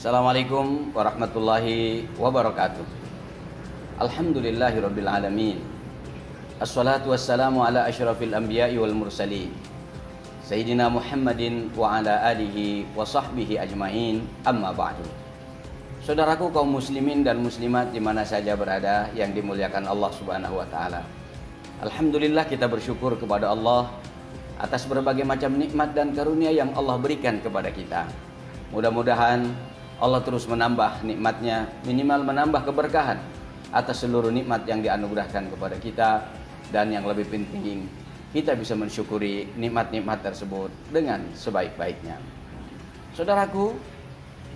Assalamualaikum warahmatullahi wabarakatuh. Alhamdulillahirabbil alamin. Assalatu wassalamu ala asyrafil anbiya'i wal mursalin. Sayyidina Muhammadin wa ala alihi wa sahbihi ajmain. Amma ba'du. Saudaraku kaum muslimin dan muslimat di mana saja berada yang dimuliakan Allah Subhanahu wa taala. Alhamdulillah kita bersyukur kepada Allah atas berbagai macam nikmat dan karunia yang Allah berikan kepada kita. Mudah-mudahan Allah terus menambah nikmatnya, minimal menambah keberkahan atas seluruh nikmat yang dianugerahkan kepada kita. Dan yang lebih penting, kita bisa mensyukuri nikmat-nikmat tersebut dengan sebaik-baiknya. Saudaraku,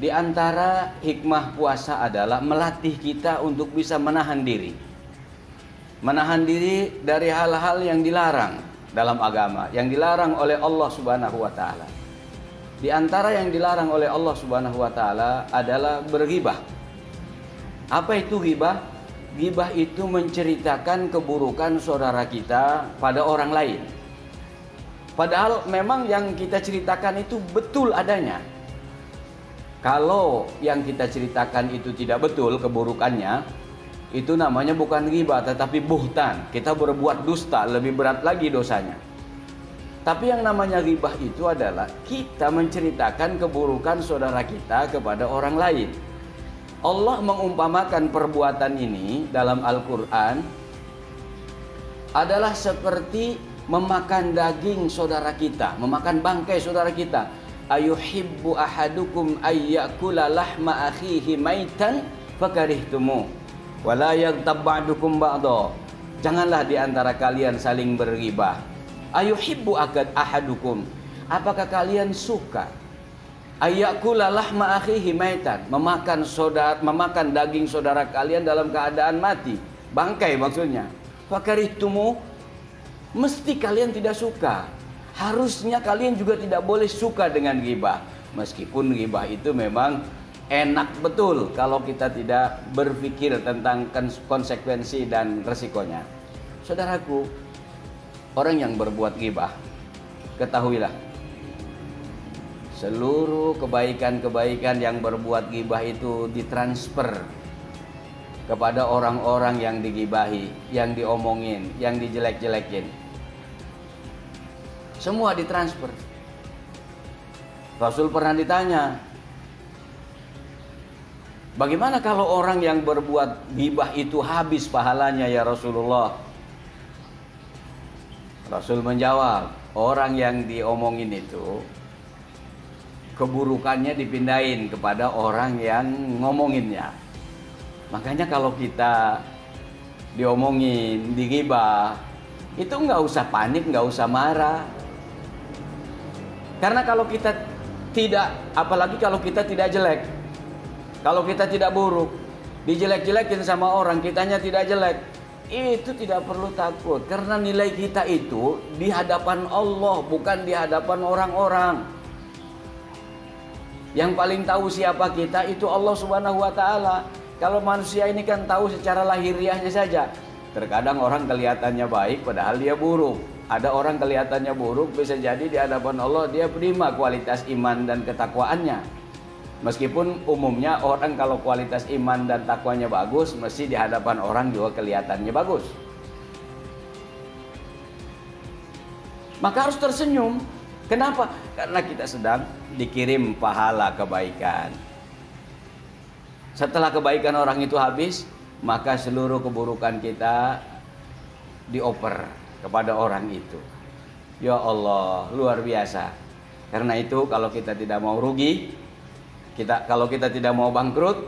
di antara hikmah puasa adalah melatih kita untuk bisa menahan diri. Menahan diri dari hal-hal yang dilarang dalam agama, yang dilarang oleh Allah Subhanahu wa taala. Di antara yang dilarang oleh Allah Subhanahu wa taala adalah berghibah. Apa itu ghibah? Ghibah itu menceritakan keburukan saudara kita pada orang lain. Padahal memang yang kita ceritakan itu betul adanya. Kalau yang kita ceritakan itu tidak betul keburukannya, itu namanya bukan ghibah tetapi buhtan. Kita berbuat dusta, lebih berat lagi dosanya. Tapi yang namanya ghibah itu adalah kita menceritakan keburukan saudara kita kepada orang lain. Allah mengumpamakan perbuatan ini dalam Al-Quran adalah seperti memakan daging saudara kita, memakan bangkai saudara kita. Ayuhibbu ahadukum ayyakula lahma akhihi maitan fakarihtumu wala yaghtab ba'dukum ba'da. Janganlah di antara kalian saling berghibah. Ayuhibbu ahadukum, apakah kalian suka ayyakula lahma akhihi maitan, memakan daging saudara kalian dalam keadaan mati, bangkai maksudnya. Fakarihtumu, mesti kalian tidak suka. Harusnya kalian juga tidak boleh suka dengan ghibah. Meskipun ghibah itu memang enak betul kalau kita tidak berpikir tentang konsekuensi dan resikonya. Saudaraku, orang yang berbuat ghibah, ketahuilah seluruh kebaikan-kebaikan yang berbuat ghibah itu ditransfer kepada orang-orang yang digibahi, yang diomongin, yang dijelek-jelekin. Semua ditransfer. Rasul pernah ditanya, bagaimana kalau orang yang berbuat ghibah itu habis pahalanya ya Rasulullah? Rasul menjawab, orang yang diomongin itu keburukannya dipindahin kepada orang yang ngomonginnya. Makanya kalau kita diomongin, dighibah, itu nggak usah panik, nggak usah marah. Karena kalau kita tidak, apalagi kalau kita tidak jelek, kalau kita tidak buruk, dijelek-jelekin sama orang, kitanya tidak jelek, itu tidak perlu takut. Karena nilai kita itu di hadapan Allah, bukan di hadapan orang-orang. Yang paling tahu siapa kita itu Allah Subhanahu wa taala. Kalau manusia ini kan tahu secara lahiriahnya saja. Terkadang orang kelihatannya baik padahal dia buruk. Ada orang kelihatannya buruk, bisa jadi di hadapan Allah dia prima kualitas iman dan ketakwaannya. Meskipun umumnya orang kalau kualitas iman dan takwanya bagus, mesti di hadapan orang juga kelihatannya bagus. Maka harus tersenyum. Kenapa? Karena kita sedang dikirim pahala kebaikan. Setelah kebaikan orang itu habis, maka seluruh keburukan kita dioper kepada orang itu. Ya Allah, luar biasa. Karena itu kalau kita tidak mau rugi, kalau kita tidak mau bangkrut,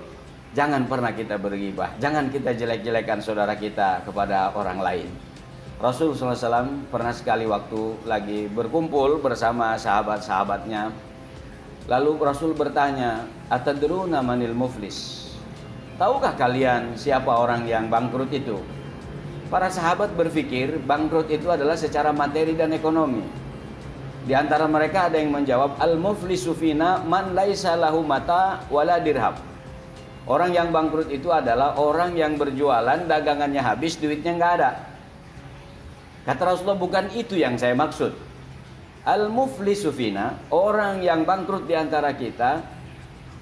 jangan pernah kita berghibah. Jangan kita jelek-jelekan saudara kita kepada orang lain. Rasulullah SAW pernah sekali waktu lagi berkumpul bersama sahabat-sahabatnya. Lalu Rasul bertanya, atadruna manil muflis? Tahukah kalian siapa orang yang bangkrut itu? Para sahabat berpikir bangkrut itu adalah secara materi dan ekonomi. Di antara mereka ada yang menjawab, al-muflisu fina man laisa lahu mata wala dirham. Orang yang bangkrut itu adalah orang yang berjualan, dagangannya habis, duitnya nggak ada. Kata Rasulullah, bukan itu yang saya maksud. Al-muflisu fina, orang yang bangkrut di antara kita,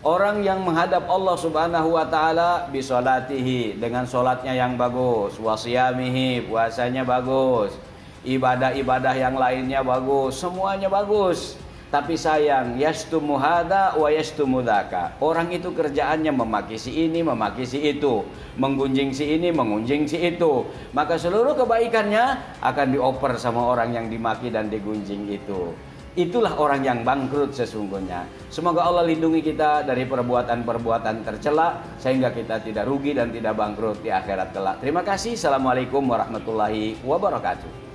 Orang yang menghadap Allah Subhanahu wa taala bisolatihi, dengan solatnya yang bagus, wasiyamihi, puasanya bagus, ibadah-ibadah yang lainnya bagus, semuanya bagus. Tapi sayang, yastumu hada wa yastumu dzaka. Orang itu kerjaannya memaki si ini, memaki si itu, menggunjing si ini, mengunjing si itu. Maka seluruh kebaikannya akan dioper sama orang yang dimaki dan digunjing itu. Itulah orang yang bangkrut sesungguhnya. Semoga Allah lindungi kita dari perbuatan-perbuatan tercela sehingga kita tidak rugi dan tidak bangkrut di akhirat kelak. Terima kasih. Assalamualaikum warahmatullahi wabarakatuh.